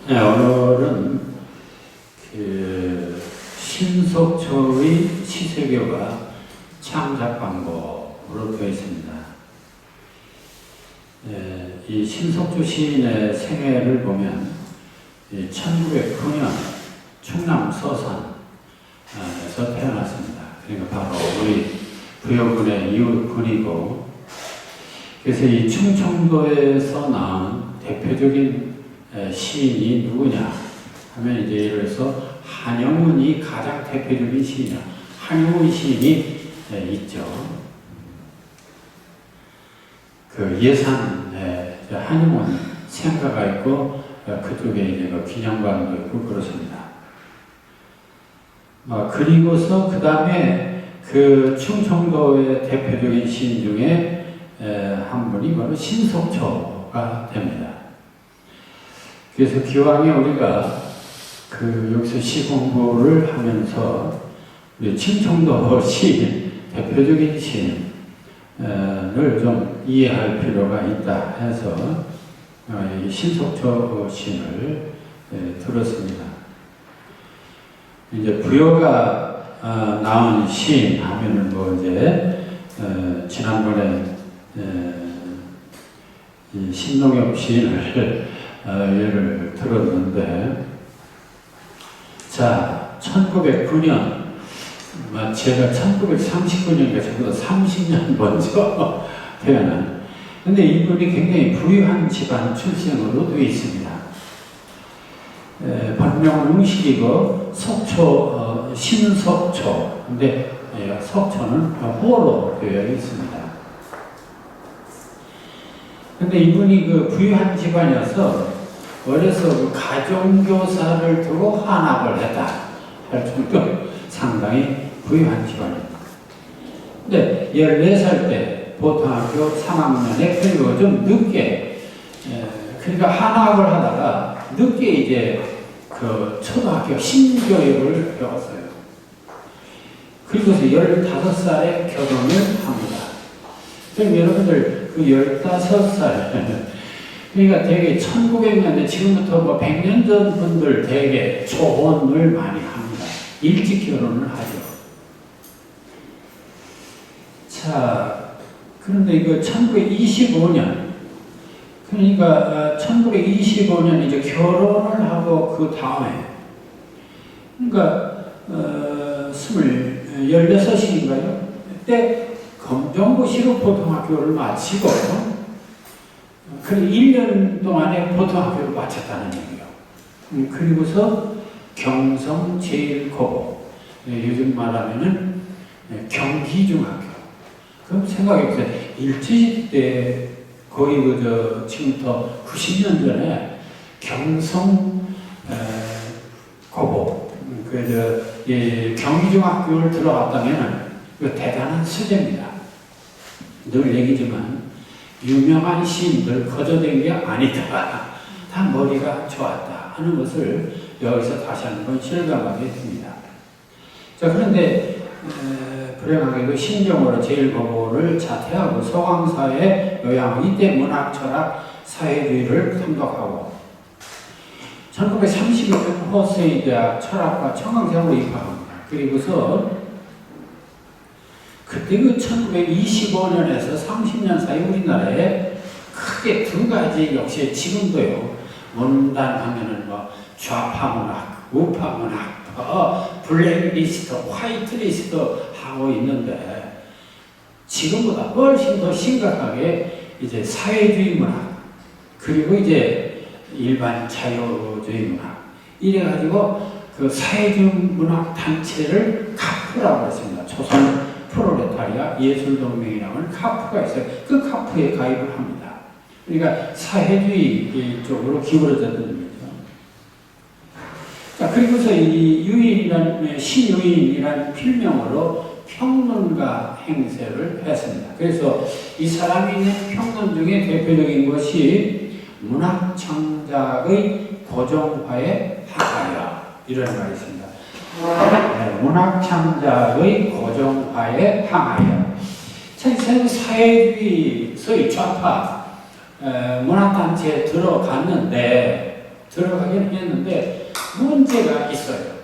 네, 오늘은 신속초의 시세교가 창작 방법으로 되어 있습니다. 네, 이 신속초 시인의 생애를 보면 1909년 충남 서산에서 태어났습니다. 그러니까 바로 우리 부여군의 이웃군이고, 그래서 이 충청도에서 나온 대표적인 시인이 누구냐 하면 이제 예를 들어서 한영운이 가장 대표적인 시인이야. 한영운 시인이 있죠. 그 예산에 한영운 생가가 있고 그쪽에 이제 그 기념관도 있고 그렇습니다. 그리고서 그 다음에 그 충청도의 대표적인 시인 중에 한 분이 바로 신속초가 됩니다. 그래서 기왕에 우리가 여기서 시 공부를 하면서 우리 충청도 시인, 대표적인 시인을 좀 이해할 필요가 있다 해서 이 신속초 시인을 들었습니다. 이제 부여가 나온 시인 하면은 뭐 이제 지난번에 이 신동엽 시인을 예를 들었는데, 자, 1909년, 제가 1939년인가 저보다 30년 먼저 태어난, 근데 이분이 굉장히 부유한 집안 출생으로 되어 있습니다. 본명은 응식이고, 속초, 신속초, 근데 속초는 호로 되어 있습니다. 근데 이분이 그 부유한 집안이어서 어려서 그 가정교사를 두고 한학을 했다 할 정도 상당히 부유한 집안입니다. 근데 14살 때 보통학교 3학년에 그리고 좀 늦게, 그러니까 한학을 하다가 늦게 이제 그 초등학교 신교육을 배웠어요. 그리고서 15살에 결혼을 합니다. 그럼 여러분들 그 15살, 그러니까 되게 1900년대, 지금부터 뭐 100년 전 분들 되게 초혼을 많이 합니다. 일찍 결혼을 하죠. 자, 그런데 이거 1925년, 그러니까 1925년 이제 결혼을 하고 그 다음에, 그러니까 16인가요? 그때 검정고시로 고등학교를 마치고, 그 1년 동안에 고등학교를 마쳤다는 얘기예요. 그리고서 경성 제1고고, 요즘 말하면은 경기중학교. 그럼 생각해보세요. 일제시대 때 거의 지금부터 90년 전에 경성 고고, 경기중학교를 들어갔다면 대단한 수재입니다. 늘 얘기지만 유명한 시인들 거저된 게 아니다. 다 머리가 좋았다 하는 것을 여기서 다시 한번 실감하게 됩니다. 자, 그런데 불행하게도 신정으로 제1고고를 자퇴하고 서강사에 요양, 이때 문학, 철학, 사회주의를 탐독하고 1932년 호세이 대학 철학과 청강대학으로 입학합니다. 그리고서 그때 그 1925년에서 30년 사이 우리나라에 크게 두 가지, 역시 지금도요, 문단하면은 뭐 좌파문학, 우파문학, 블랙리스트, 화이트리스트 하고 있는데, 지금보다 훨씬 더 심각하게 이제 사회주의 문학, 그리고 이제 일반 자유주의 문학, 이래가지고 그 사회주의 문학 단체를 카프라고 했습니다. 조선 프롤레타리아 예술동맹이라는 카프가 있어요. 그 카프에 가입을 합니다. 그러니까 사회주의 쪽으로 기울어졌던 의미죠. 자, 그리고서 이 신유인이라는 필명으로 평론가 행세를 했습니다. 그래서 이 사람이 있는 평론 중에 대표적인 것이 문학창작의 고정화에 항하여, 이런 말이 있습니다. 문학창작의 고정화에 항하여. 사회주의, 소위 좌파 문학단체에 들어갔는데 들어가긴 했는데 문제가 있어요.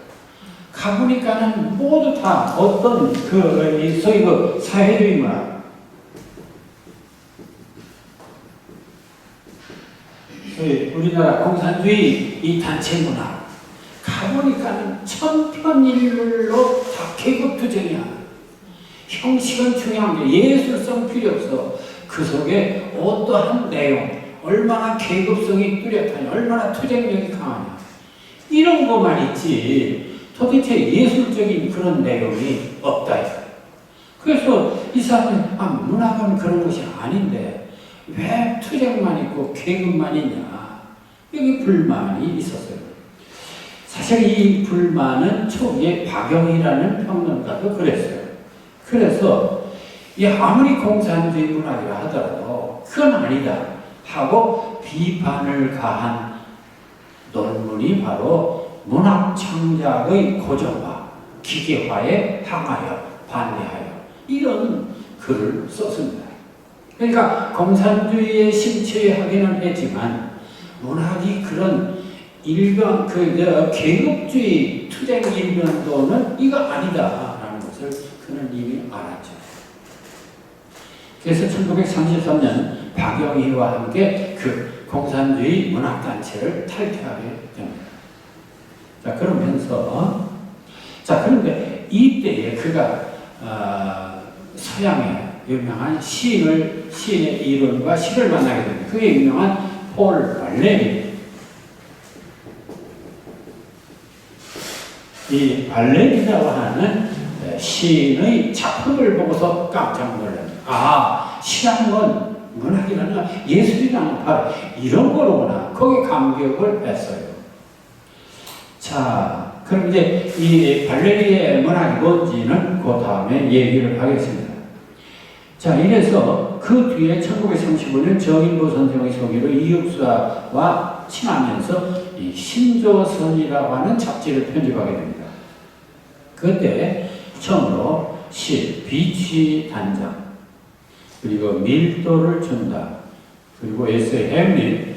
가보니까는 모두 다 어떤 소위 사회주의 문화, 소위 우리나라 공산주의 이 단체 문화, 가보니까는 천편일률로 다 계급투쟁이야. 형식은 중요한 게 예술성 필요 없어. 그 속에 어떠한 내용, 얼마나 계급성이 뚜렷하냐, 얼마나 투쟁력이 강하냐, 이런 것만 있지 도대체 예술적인 그런 내용이 없다. 그래서 이 사람은 문학은 그런 것이 아닌데 왜 투쟁만 있고 계급만 있냐, 여기 불만이 있었어요. 사실 이 불만은 초기에 박영희라는 평론가도 그랬어요. 그래서 아무리 공산주의 문학이라 하더라도 그건 아니다 하고 비판을 가한 논문이 바로 문학 창작의 고정화, 기계화에 항하여 반대하여, 이런 글을 썼습니다. 그러니까 공산주의에 심취하기는 했지만 문학이 그런 일변 계급주의 투쟁 일변도는 이거 아니다라는 것을 그는 이미 알았죠. 그래서 1933년 박영희와 함께 그 공산주의 문학단체를 탈퇴하게 됩니다. 자, 그러면서, 그런데 이때에 그가, 서양의 유명한 시인의 이론과 시를 만나게 됩니다. 그게 유명한 폴 발레리. 이 발레리라고 하는 시인의 작품을 보고서 깜짝 놀랍니다. 시라는 건 문학이라는 예술이라는 건 바로 이런 거로구나. 거기에 감격을 했어요. 자, 그럼 이제 이 발레리의 문학이 뭔지는 그 다음에 얘기를 하겠습니다. 자, 이래서 그 뒤에 1935년 정인보 선생의 소개로 이육수와 친하면서 이 신조선이라고 하는 잡지를 편집하게 됩니다. 그때 처음으로 시, 비취 단장, 그리고 밀도를 준다, 그리고 에세이, 햄릿,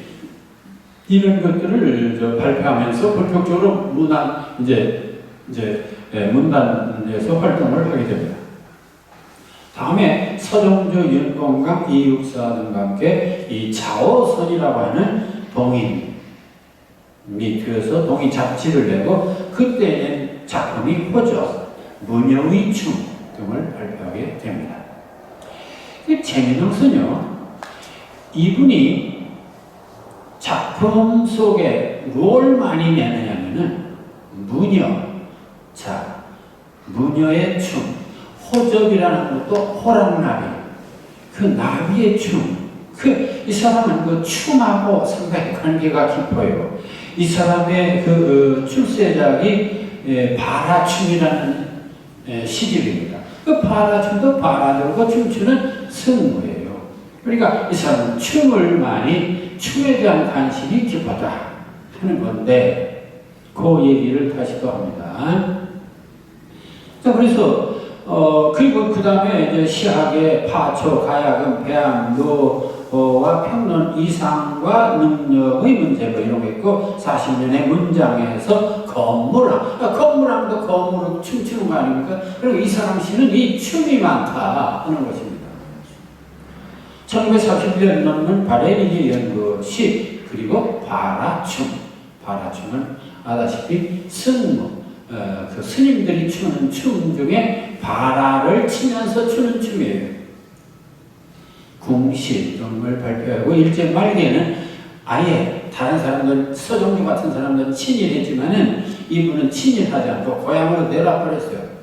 이런 것들을 발표하면서 본격적으로 문단에서 활동을 하게 됩니다. 다음에 서정조, 윤봉강, 이육사 등과 함께 이 자오선이라고 하는 동인이 되어서 동인 잡지를 내고 그때는 작품이 호조, 문영의 춤 등을 발표하게 됩니다. 재미있는 것은요, 이분이 작품 속에 뭘 많이 내느냐면은 무녀의 춤, 호접이라는 것도 호랑나비, 그 나비의 춤, 이 사람은 그 춤하고 상당히 관계가 깊어요. 이 사람의 출세작이 바라춤이라는 시집입니다. 그 바라춤도 바라들고 춤추는 승무예요. 그러니까 이 사람은 춤에 대한 관심이 깊었다 하는 건데, 그 얘기를 다시 또 합니다. 자, 그래서 그리고 그 다음에 이제 시학의 파초, 가야금, 배암, 와 평론, 이상과 능력의 문제 이런 거 있고, 40년의 문장에서 건물함도 건물로 춤추는 거 아닙니까? 그리고 이 사람 시는 이 춤이 많다 하는 것입니다. 1941년 논문 바레리기 연구 시, 그리고 바라춤은 아다시피 승무, 그 스님들이 추는 춤 중에 바라를 치면서 추는 춤이에요. 궁시 등을 발표하고, 일제 말기에는 아예 다른 사람들, 서정주 같은 사람들은 친일했지만은 이분은 친일하지 않고 고향으로 내려버렸어요.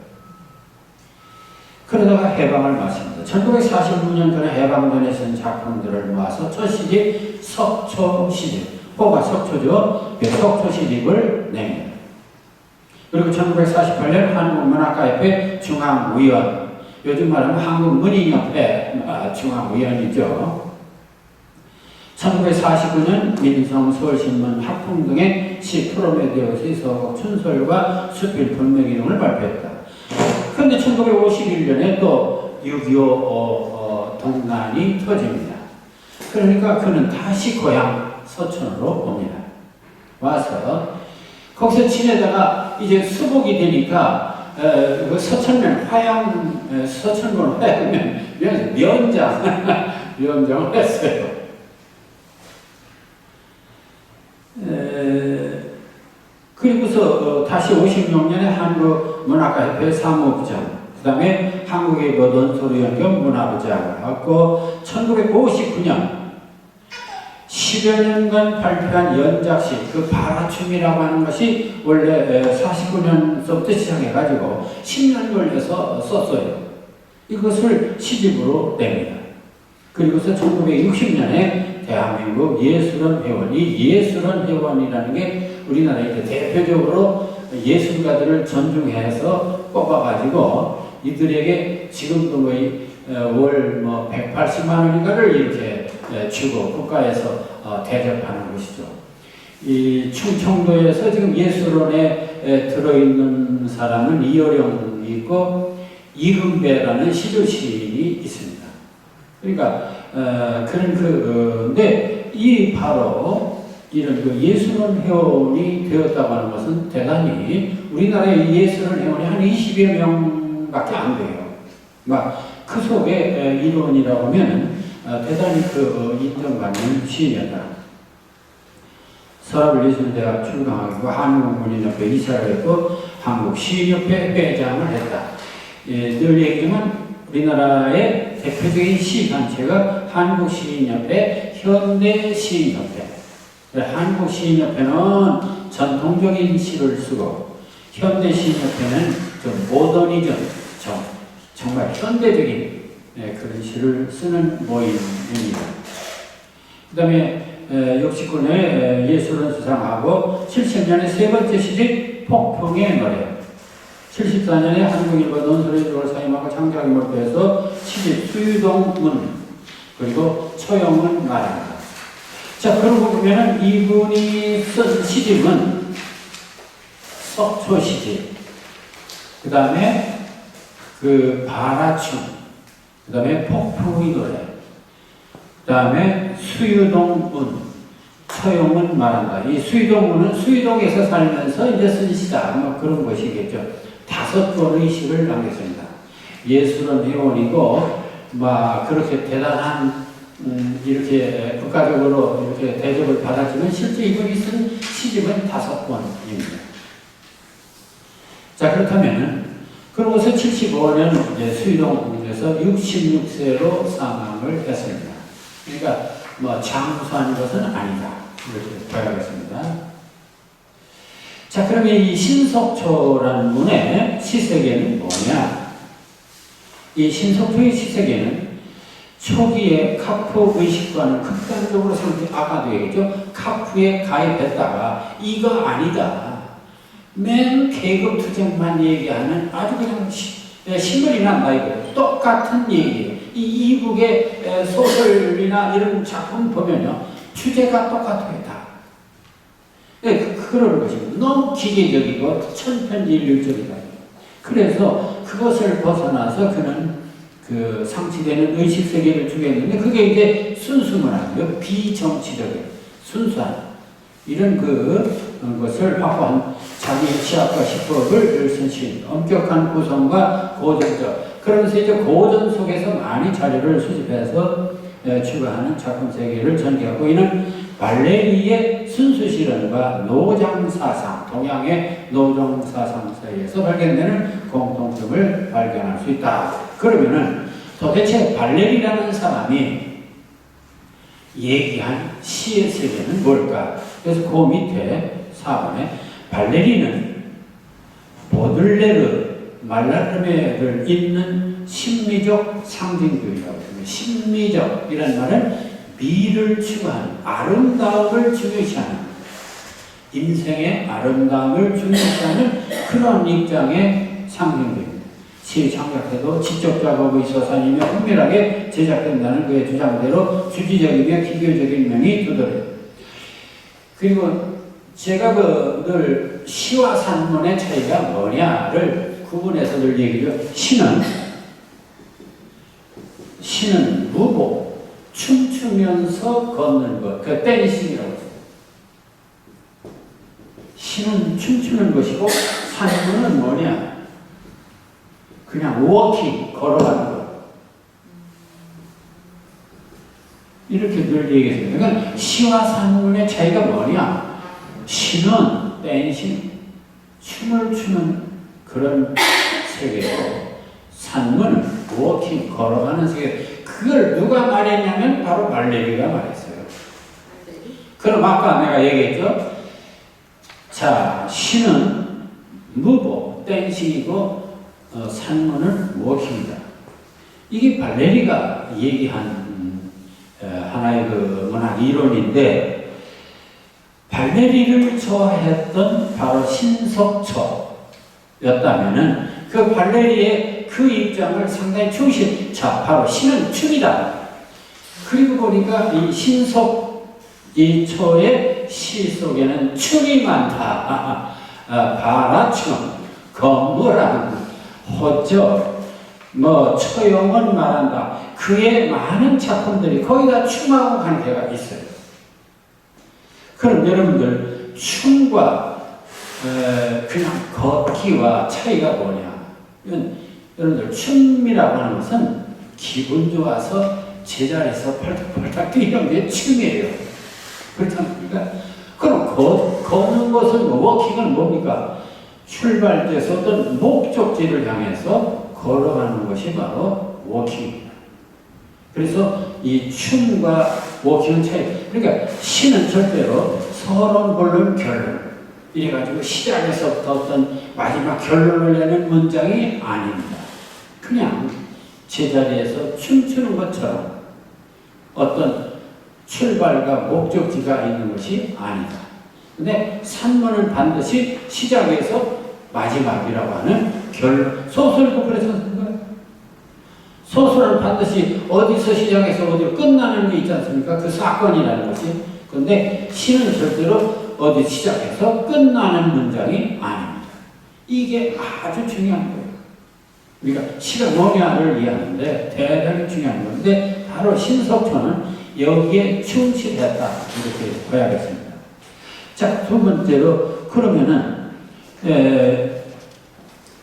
그러다가 해방을 맞습니다. 1945년도에 해방전에 쓴 작품들을 모아서 첫 시집 석초 시집, 호가 석초죠. 석초 시집을 냅니다. 그리고 1948년 한국문학가협회 중앙위원, 요즘 말하면 한국문인협회 중앙위원이죠. 1949년 민성 서울신문 학풍 등의 시 프로메디오스의 서곡 춘설과 수필 분명히 등을 발표했다. 그런데 1951년에 또 6.25 동란이 터집니다. 그러니까 그는 다시 고향 서촌으로 옵니다. 와서 거기서 지내다가 이제 수복이 되니까 그 서천면 화양 서천군 화양면 면장을 했어요. 그리고서 다시 56년에 한국문학가협회 사무부장, 그 다음에 한국의 모던소리연경 문화부장을 하고 1959년 10여 년간 발표한 연작식, 그 바라춤이라고 하는 것이 원래 49년서부터 시작해가지고 10년 걸려서 썼어요. 이것을 시집으로 냅니다. 그리고서 1960년에 대한민국 예술원 회원, 이 예술원 회원이라는 게 우리나라에 대표적으로 예술가들을 존중해서 뽑아가지고 이들에게 지금도 거의 월 180만 원인가를 이렇게 주고 국가에서 대접하는 것이죠. 이 충청도에서 지금 예술원에 들어있는 사람은 이어령이 있고 이금배라는 시조 시인이 있습니다. 그러니까 근데 이 바로 이런 그 예술원 회원이 되었다고 하는 것은 대단히 우리나라의 예술원 회원이 한 20여 명밖에 안 돼요. 그 속에 일원이라고 하면 대단히 인정받는 시인이었다. 서울예술대학 출강하고 한국문인협회 이사를 했고 한국시인협회 회장을 했다. 늘 얘기하면 우리나라의 대표적인 시단체가 한국시인협회, 현대시인협회. 한국시인협회는 전통적인 시를 쓰고 현대시인협회는 좀 모더니즘, 정말 현대적인 그런 시를 쓰는 모임입니다. 그 다음에 69년에 예술원 수상하고 70년에 세 번째 시집 폭풍의 노래, 74년에 한국일보 논술의조를 사임하고 창작에 몰두해서 시집 수유동문, 그리고 초영은 말한다. 자, 그러고 보면은 이분이 쓴 시집은 석초 시집, 그 다음에 바라춤, 그 다음에 폭풍의 노래, 그 다음에 수유동문, 초영은 말한다. 이 수유동문은 수유동에서 살면서 이제 쓴 시다. 그런 것이겠죠. 5권의 시를 남겼습니다. 예술원 회원이고, 그렇게 대단한, 이렇게 국가적으로 이렇게 대접을 받았지만 실제 이분이 쓴 시집은 5권입니다. 자, 그렇다면은, 그러고서 75년 이제 수유동에서 66세로 사망을 했습니다. 그러니까 장수한 것은 아니다. 이렇게 봐야겠습니다. 자, 그러면 이 신석초라는 문의 시세계는 뭐냐? 이 신석초의 시세계는 초기에 카프 의식과는 극단적으로 악화되겠죠. 카프에 가입했다가 이거 아니다. 맨 계급 투쟁만 얘기하는 아주 그냥 신물이 난다 이거예요. 똑같은 얘기예요. 이 이북의 소설이나 이런 작품 보면요, 주제가 똑같아요, 다. 네, 그러는 것입니다. 너무 기계적이고 천편일률적이다. 그래서 그것을 벗어나서 그는 상치되는 의식세계를 주겠는데, 그게 이제 순수문학이요. 비정치적인, 순수한, 이런 것을 확보한 자기 취합과 시법을 선신, 엄격한 구성과 고전적, 그러면서 이제 고전 속에서 많이 자료를 수집해서 추구하는 작품 세계를 전개하고 있는 발레리의 순수실현과 노장사상, 동양의 노장사상 사이에서 발견되는 공통점을 발견할 수 있다. 그러면은 도대체 발레리라는 사람이 얘기한 시의 세계는 뭘까? 그래서 그 밑에 4번에 발레리는 보들레르, 말라르메를 잇는 심미적 상징주의라고 합니다. 심미적이란 말은 미를 추구하는, 아름다움을 중요시하는, 인생의 아름다움을 중요시하는 그런 입장의 상징주의입니다. 시 창작해도 지적 작업의 소산이며 은밀하게 제작된다는 그의 주장대로 주지적이며 기교적인 면이 두드러요. 그리고 제가 늘 시와 산문의 차이가 뭐냐를 구분해서 늘 얘기죠. 시는 무보, 춤추면서 걷는 것, 그 댄싱이라고 했어요. 신은 춤추는 것이고 산문은 뭐냐? 그냥 워킹, 걸어가는 것. 이렇게 늘 얘기했습니다. 그러니까 시와 산문의 차이가 뭐냐? 시는 댄싱, 춤을 추는 그런 세계고, 산문은 워킹, 걸어가는 세계. 그걸 누가 말했냐면 바로 발레리가 말했어요. 그럼 아까 내가 얘기했죠? 자, 시는 무보, 댄싱이고, 산문은 워킹이다. 이게 발레리가 얘기한 하나의 그 문학 이론인데, 발레리를 좋아했던 바로 신석초였다면은 그 발레리의 그 입장을 상당히 충실. 바로 시는 춤이다. 그리고 보니까 이 신석초의 시 속에는 춤이 많다. 바라춤, 거무랑, 호적, 처용은 말한다. 그의 많은 작품들이 거의 다 춤하고 관계가 있어요. 그럼 여러분들 춤과 그냥 걷기와 차이가 뭐냐? 여러분들 춤이라고 하는 것은 기분 좋아서 제자리에서 팔딱팔딱 뛰는 게 춤이에요. 그렇지 않습니까? 그럼 걷는 것은 워킹은 뭡니까? 출발지에서 어떤 목적지를 향해서 걸어가는 것이 바로 워킹입니다. 그래서 이 춤과 워킹은 차이. 그러니까 시는 절대로 서론, 본론, 결론. 이래가지고 시작에서부터 어떤 마지막 결론을 내는 문장이 아닙니다. 그냥 제자리에서 춤추는 것처럼 어떤 출발과 목적지가 있는 것이 아니다. 근데 산문은 반드시 시작에서 마지막이라고 하는 결론. 소설도 그랬었습니다. 소설은 반드시 어디서 시작해서 어디로 끝나는 게 있지 않습니까? 그 사건이라는 것이. 그런데 시는 절대로 어디 시작해서 끝나는 문장이 아닙니다. 이게 아주 중요한 거예요. 우리가 시가 뭐냐를 이해하는데 대단히 중요한 건데 바로 신석초는 여기에 충실했다. 이렇게 봐야겠습니다. 자, 두 번째로 그러면은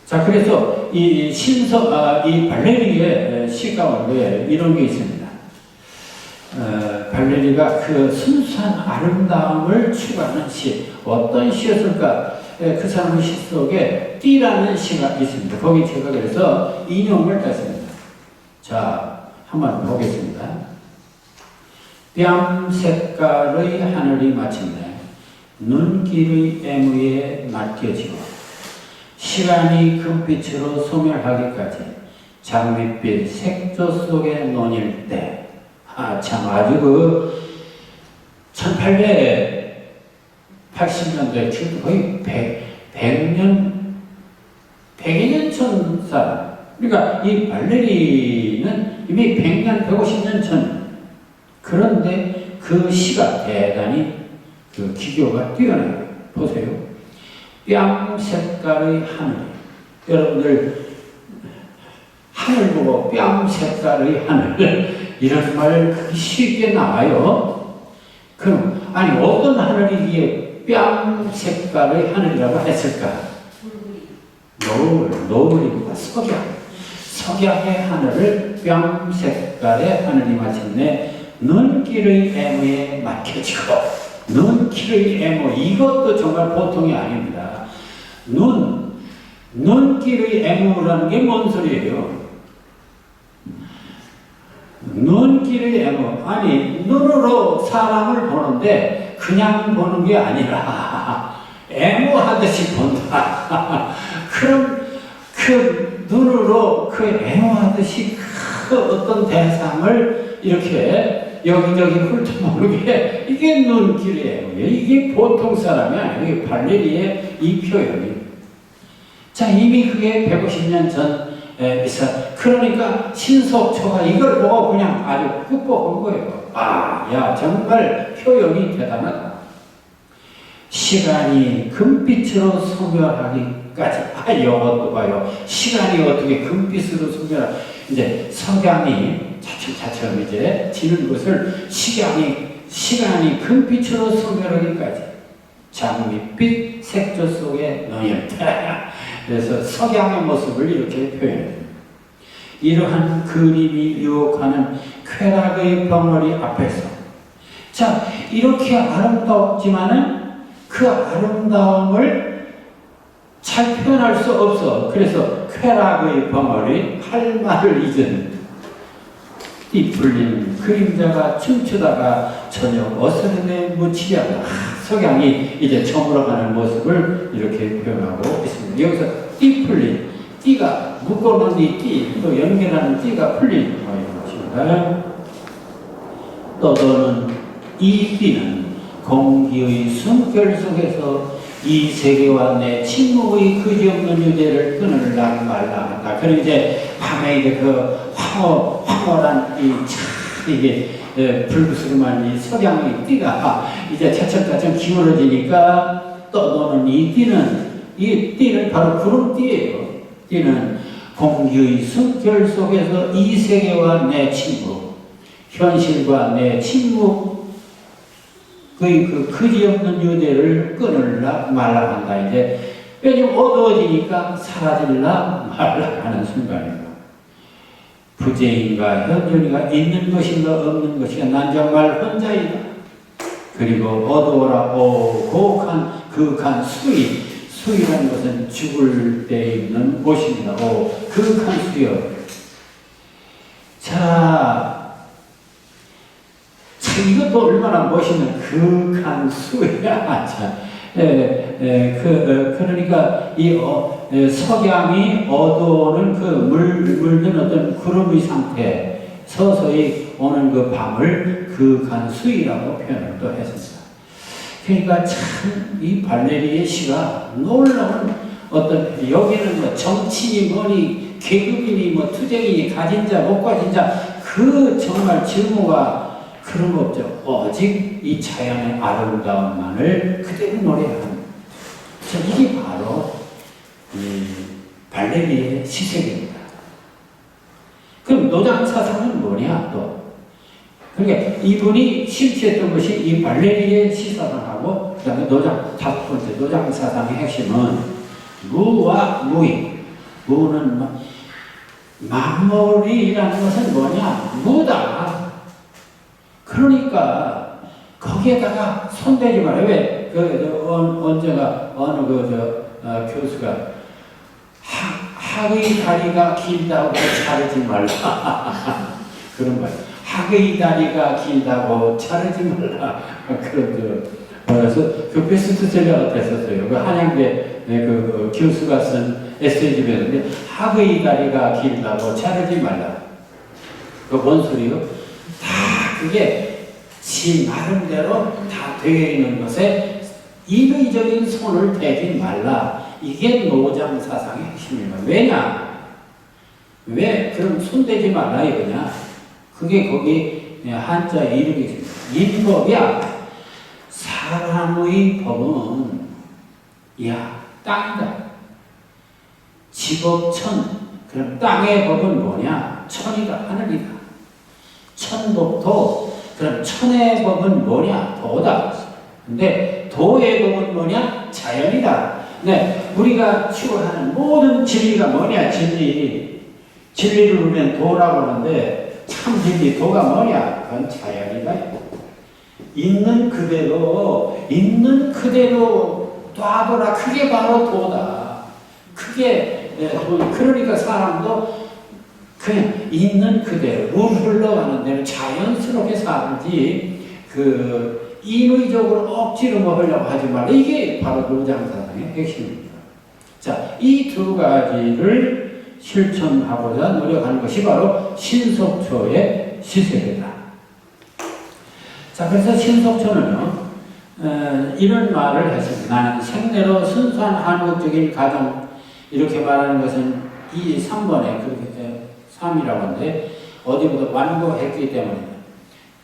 자, 그래서 이 발레리의 시 가운데 이런 게 있습니다. 발레리가 그 순수한 아름다움을 추구하는 시, 어떤 시였을까? 그 사람의 시 속에 띠라는 시가 있습니다. 거기 제가 그래서 인용을 했습니다. 자, 한번 보겠습니다. 뺨 색깔의 하늘이 마침내 눈길의 애무에 맡겨지고 시간이 금빛으로 소멸하기까지 장밋빛 색조 속에 논일 때, 참 아주 그 1880년대 지금 거의 100년 전 사람. 그러니까 이 발레리는 이미 100년, 150년 전. 그런데 그 시가 대단히 그 기교가 뛰어나요. 보세요. 뺨 색깔의 하늘. 여러분들 하늘 보고 뺨 색깔의 하늘 이런 말 쉽게 나와요. 그럼 아니 어떤 하늘이기에 뺨 색깔의 하늘이라고 했을까? 노을입니다. 석양의 하늘을 뺨 색깔의 하늘이 마침내 눈길의 애무에 막혀지고, 눈길의 애무, 이것도 정말 보통이 아닙니다. 눈길의 애무라는 게 뭔 소리예요? 눈길의 애무, 아니 눈으로 사람을 보는데 그냥 보는 게 아니라 애무하듯이 본다. 그럼 그 눈으로 그 애무하듯이 그 어떤 대상을 이렇게 여기저기 훑어보는 게 이게 눈길의 애무예요. 이게 보통 사람이 아니에요. 이게 발레리의 이 표현이. 자, 이미 그게 150년 전에 있어. 그러니까 신석초가 이걸 보고 그냥 아주 끄뻑한 거예요. 야, 정말 표현이 대단하다. 시간이 금빛으로 소멸하기까지. 이것도 봐요. 시간이 어떻게 금빛으로 이제 석양이 차츰차츰 이제 지는 것을 시간이 금빛으로 소멸하기까지. 장밋빛 색조 속에 놓였다. 그래서 석양의 모습을 이렇게 표현해요. 이러한 그림이 유혹하는 쾌락의 벙어리 앞에서, 자, 이렇게 아름답지만은 그 아름다움을 잘 표현할 수 없어. 그래서 쾌락의 벙어리, 할 말을 잊은 띠풀린 그림자가 춤추다가 저녁 어스름에 묻히려다. 석양이 이제 저물어가는 모습을 이렇게 표현하고 있습니다. 여기서 띠풀린, 띠가 묶어놓은 이 띠, 또 연결하는 띠가 풀린 것입니다. 떠도는 이 띠는 공기의 숨결 속에서 이 세계와 내 침묵의 그지없는 유대를 끊으려 말라 한다. 그럼 이제 밤에 이제 그 황홀한 이게 불구스름한 이 석양의 띠가 이제 차츰차츰 기울어지니까 떠도는 이 띠는 바로 구름띠예요. 띠는 공기의 숨결 속에서 이 세계와 내 침묵, 현실과 내 침묵, 그 그지없는 유대를 끊으려 말라 한다. 이제 왜냐면 어두워지니까 사라질라 말라 하는 순간입니다. 부재인가 현존이가 있는 것인가 없는 것인가 난 정말 혼자이다. 그리고 어두워라 고혹한 그윽한 수위라는 것은 죽을 때 있는 곳입니다. 그윽한 수요. 자, 이것도 얼마나 멋있는 그윽한 수야. 자, 그러니까 이 석양이 어두워는 그 물든 어떤 구름의 상태 서서히 오는 그 밤을 그윽한 수위라고 표현을 또 했습니다. 그러니까 참 이 발레리의 시가 놀라운 어떤 여기는 뭐 정치니 뭐니 계급이니 뭐 투쟁이니 가진 자 못 가진 자 그 정말 증오가 그런 거 없죠. 오직 이 자연의 아름다움만을 그대로 노래하는. 이게 바로 발레리의 시색입니다. 그럼 노장사상은 뭐냐 또? 그러니까 이분이 실시했던 것이 이 발레리의 시사상하고 그 다음에 다섯 번째 노장사상의 핵심은 무와 무익. 무는 만물이라는 것은 뭐냐? 무다. 그러니까 거기에다가 손대지 마라. 왜? 언제가 어느 교수가 학의 다리가 길다고 자르지 말라. 그런 거예요. 학의 다리가 길다고 자르지 말라. 그래서 그 베스트셀러가 됐었어요. 그 한양대 그 교수가 쓴 에세이집이었는데 학의 다리가 길다고 자르지 말라. 그 뭔 소리요? 다 그게 지 나름대로 다 되어 있는 것에 인위적인 손을 대지 말라. 이게 노장 사상의 핵심입니다. 왜냐? 왜 그럼 손대지 말라 이거냐? 그게 거기 한자 이름이 있습니다. 인법이야. 사람의 법은 땅이다. 지법천. 그럼 땅의 법은 뭐냐? 천이다. 하늘이다. 천법도. 그럼 천의 법은 뭐냐? 도다. 근데 도의 법은 뭐냐? 자연이다. 네, 우리가 추구하는 모든 진리가 뭐냐? 진리를 우리는 도라고 하는데 참 진리 도가 뭐냐? 그건 자연이다. 있는 그대로 놔둬라. 그게 바로 도다. 그게 그러니까 사람도 그냥 있는 그대로 물 흘러가는 대로 자연스럽게 살지 인위적으로 억지로 먹으려고 하지 말라. 이게 바로 노장사상의 핵심입니다. 자, 이 두 가지를 실천하고자 노력하는 것이 바로 신속초의 시색이다. 자, 그래서 신속초는요, 이런 말을 했습니다. 나는 생내로 순수한 한국적인 가정, 이렇게 말하는 것은 이 3번에 그렇게 3이라고 하는데, 어디보다 완고했기 때문에,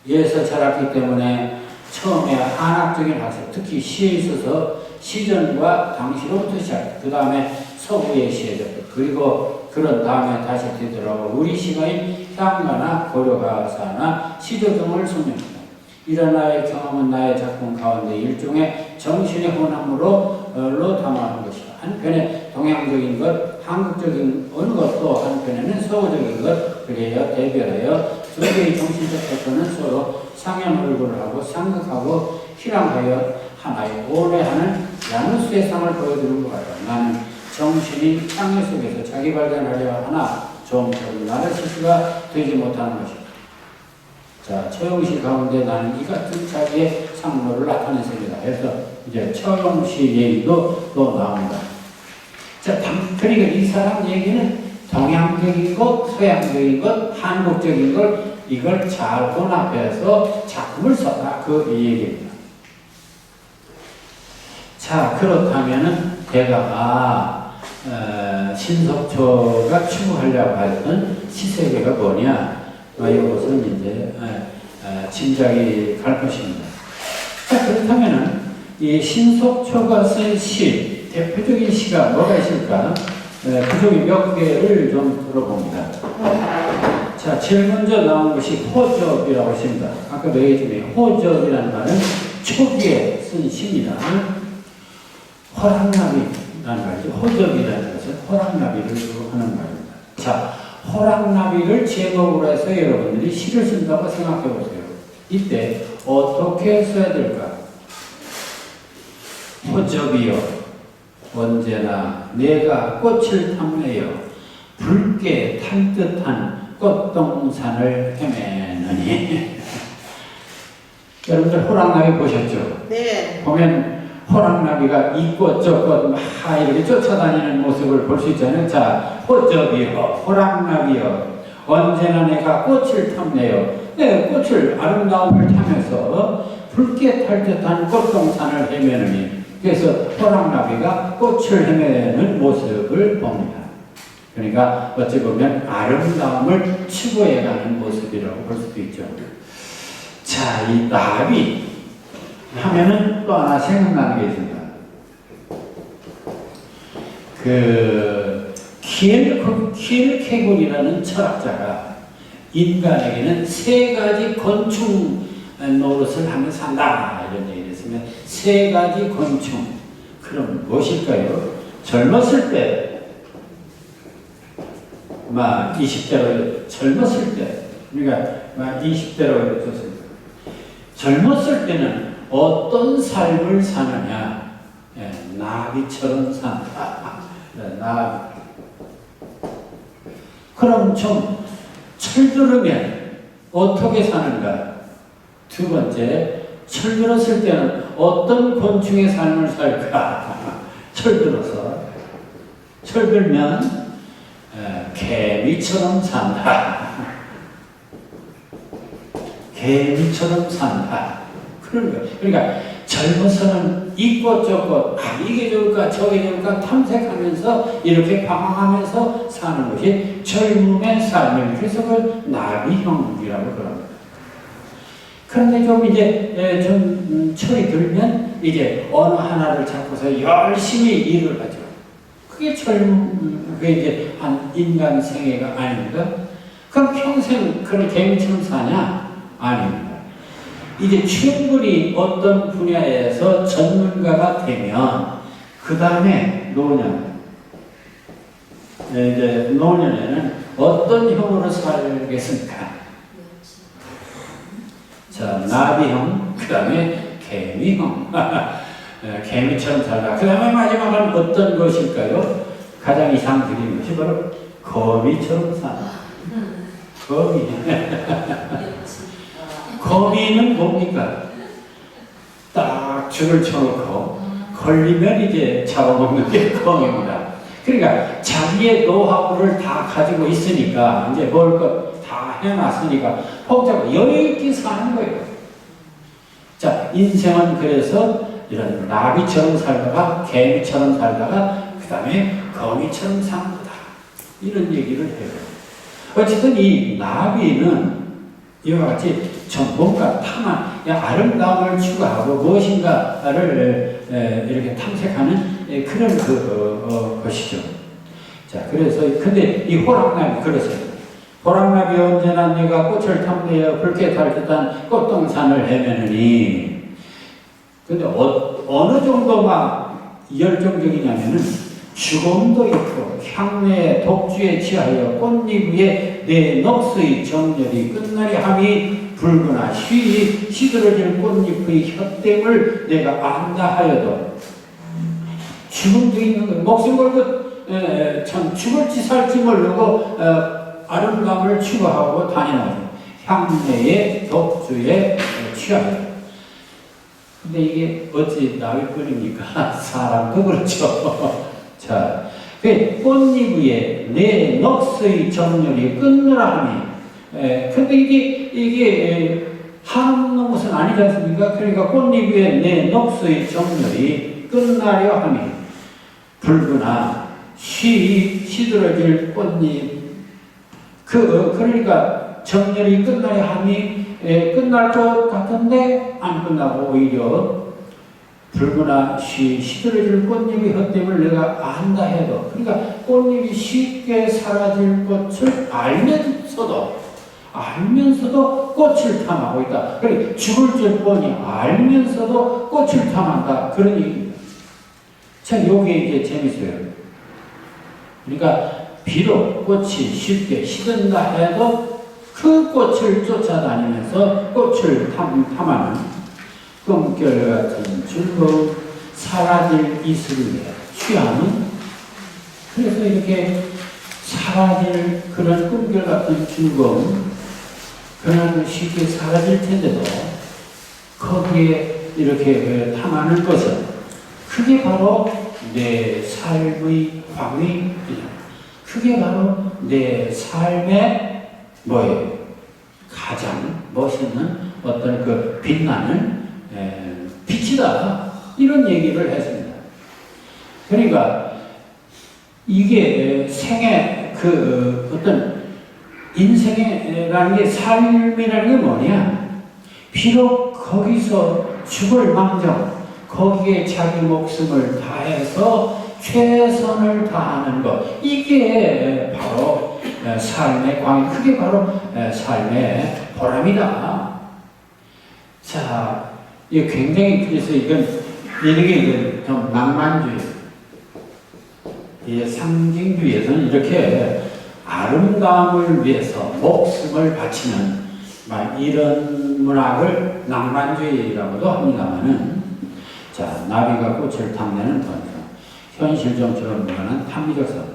예에서 자랐기 때문에 처음에 한학적인 학습, 특히 시에 있어서 시전과 당시로부터 시작, 그 다음에 서구의 시에 접근, 그리고 그런 다음에 다시 뒤돌아오고 우리 시가인 향가나 고려가사나 시조 등을 성립합니다. 이런 나의 경험은 나의 작품 가운데 일종의 정신의 혼합으로 담아놓은 것이다. 한편에 동양적인 것, 한국적인 어느 것도 한편에는 서구적인 것, 그래야 대별하여 두 개의 정신적 패턴은 서로 상현 얼굴을 하고 상극하고 희랑하여 하나의 오래하는 야누스의 상을 보여주는 것 같다. 나는 정신이 창의 속에서 자기 발견하려 하나 좀처럼 나르시스가 되지 못하는 것이다. 자, 처형시 가운데 나는 이 같은 자기의 상로를 나타냈습니다. 그래서 이제 처형시 얘기도 또 나옵니다. 자, 그러니까 이 사람 얘기는 동양적인 것, 서양적인 것, 한국적인 것, 이걸 잘 혼합해서 작품을 썼다. 그 얘기입니다. 자, 그렇다면은 제가, 신석초가 추구하려고 했던 시세계가 뭐냐? 이것은 이제, 짐작이 갈 것입니다. 자, 그렇다면은 이 신석초가 쓴 시, 대표적인 시가 뭐가 있을까? 그 중에 몇 개를 좀 들어봅니다. 자, 제일 먼저 나온 것이 호접이라고 했습니다. 아까도 얘기했지만 호접이라는 말은 초기에 쓴 시입니다. 호랑나비라는 말이죠. 호접이라는 것은 호랑나비를 하는 말입니다. 자, 호랑나비를 제목으로 해서 여러분들이 시를 쓴다고 생각해 보세요. 이때 어떻게 써야 될까? 호접이여 언제나 내가 꽃을 탐내어 붉게 탄 듯한 꽃동산을 헤매느니. 여러분들 호랑나비 보셨죠? 네. 보면 호랑나비가 이꽃 저꽃 막 이렇게 쫓아다니는 모습을 볼 수 있잖아요. 자, 호접이여 호랑나비여 언제나 내가 꽃을 탐내어 내 꽃을 아름다움을 타면서 붉게 탈 듯한 꽃동산을 헤매느니. 그래서 호랑나비가 꽃을 헤매는 모습을 봅니다. 그러니까 어찌 보면 아름다움을 추구해가는 모습이라고 볼 수도 있죠. 자, 이 나비 하면은 또 하나 생각나는 게 있습니다. 그 키엘케굴이라는 철학자가 인간에게는 세 가지 건축 노릇을 하며 산다 이런 얘기를 했으면 세 가지 건축 그럼 무엇일까요? 젊었을 때 막 20대로 젊었을 때 우리가 막 20대로 했었습니다. 젊었을 때는 어떤 삶을 사느냐? 예, 나비처럼 산다. 나비. 그럼 좀 철들으면 어떻게 사는가? 두 번째, 철들었을 때는 어떤 곤충의 삶을 살까? 철들어서. 철들면 개미처럼 산다. 개미처럼 산다. 그런 거예요. 그러니까 젊어서는 이꽃 저꽃 이게 좋을까 저게 좋을까 탐색하면서 이렇게 방황하면서 사는 것이 젊음의 삶을 그래서 그걸 나비형이라고 그럽니다. 그런데 좀 이제 좀 철이 들면 이제 어느 하나를 잡고서 열심히 일을 하죠. 그게 그게 이제 한 인간 생애가 아닙니까? 그럼 평생 그런 개미처럼 사냐? 아닙니다. 이제 충분히 어떤 분야에서 전문가가 되면 그 다음에 노년, 이제 노년에는 어떤 형으로 살겠습니까? 자, 나비형, 그 다음에 개미형. 개미처럼 살다. 그 다음에 마지막은 어떤 것일까요? 가장 이상 드리는 것이 바로 거미처럼 산다. 거미. 거미는 뭡니까? 딱 줄을 쳐놓고 걸리면 이제 잡아먹는 게 거미입니다. 그러니까 자기의 노하우를 다 가지고 있으니까 이제 먹을 것 다 해놨으니까 혼자가 여유있게 사는 거예요. 자, 인생은 그래서 이런 나비처럼 살다가 개미처럼 살다가 그 다음에 거미처럼 사는 거다. 이런 얘기를 해요. 어쨌든 이 나비는 이와 같이 좀 뭔가 탐한 아름다움을 추구하고 무엇인가를 이렇게 탐색하는 그런 것이죠. 자, 그래서 근데 이 호랑나비 그렇습니다. 호랑나비 언제나 내가 꽃을 탐내어 붉게 탈 듯한 꽃동산을 헤매느니. 근데 어느 정도 막 열정적이냐면은 죽음도 있고 향내의 독주에 취하여 꽃잎 위에 내 넋의 정열이 끝나리 함이 붉으나 시들어질 꽃잎의 혓댐을 내가 안다 하여도 죽음도 있는 거예요. 목숨 걸고 참 죽을지 살지 모르고 아름다움을 추구하고 다니는 향내의 독주에 취하여. 근데 이게 어찌 나일뿐입니까? 사람도 그렇죠. 자, 그 꽃잎 위에 내 넋의 정열이 끊느라 하니. 근데 이게 한없는 것은 아니지 않습니까? 그러니까 꽃잎 위에 내 넋의 정열이 끝나려 하니 붉으나 시들어질 꽃잎 그러니까 정열이 끝나려 함이 끝날 것 같은데 안 끝나고 오히려 붉으나 시들어질 꽃잎의 헛됨을 내가 안다 해도, 그러니까 꽃잎이 쉽게 사라질 것을 알면서도 꽃을 탐하고 있다. 그러니까 죽을 줄 뻔히 알면서도 꽃을 탐한다. 그런 얘기입니다. 참 요게 이제 재밌어요. 그러니까 비록 꽃이 쉽게 시든다 해도 그 꽃을 쫓아다니면서 꽃을 탐하는 꿈결 같은 즐거움, 사라질 이슬에 취하는, 그래서 이렇게 사라질 그런 꿈결 같은 즐거움, 그러나 쉽게 사라질 텐데도 거기에 이렇게 탐하는 것은 그게 바로 내 삶의 광의이다. 그게 바로 내 삶의 뭐예요? 가장 멋있는 어떤 그 빛나는 빛이다. 이런 얘기를 했습니다. 그러니까 이게 생의 그 어떤 인생이라는 게, 삶이라는 게 뭐냐? 비록 거기서 죽을 망정, 거기에 자기 목숨을 다해서 최선을 다하는 것, 이게 바로 삶의 광, 그게 바로 삶의 보람이다. 자, 이게 굉장히, 그래서 이건 이렇게 좀 낭만주의, 이 상징주의에서는 이렇게 아름다움을 위해서 목숨을 바치는 이런 문학을 낭만주의라고도 합니다만은, 자, 나비가 꽃을 탐내는 번성, 현실 정처럼 무관한 탐미적성.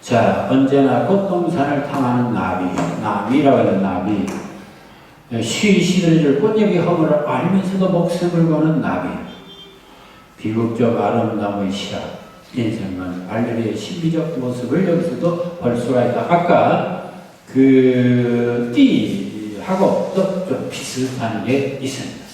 자, 언제나 꽃동산을 탐하는 나비라고 하는 나비. 시들어질 꽃잎이 허물을 알면서도 목숨을 거는 나비. 비극적 아름다움의 시작, 인생은 발레리의 신비적 모습을 여기서도 볼 수가 있다. 아까 그 띠하고 또 좀 비슷한 게 있습니다.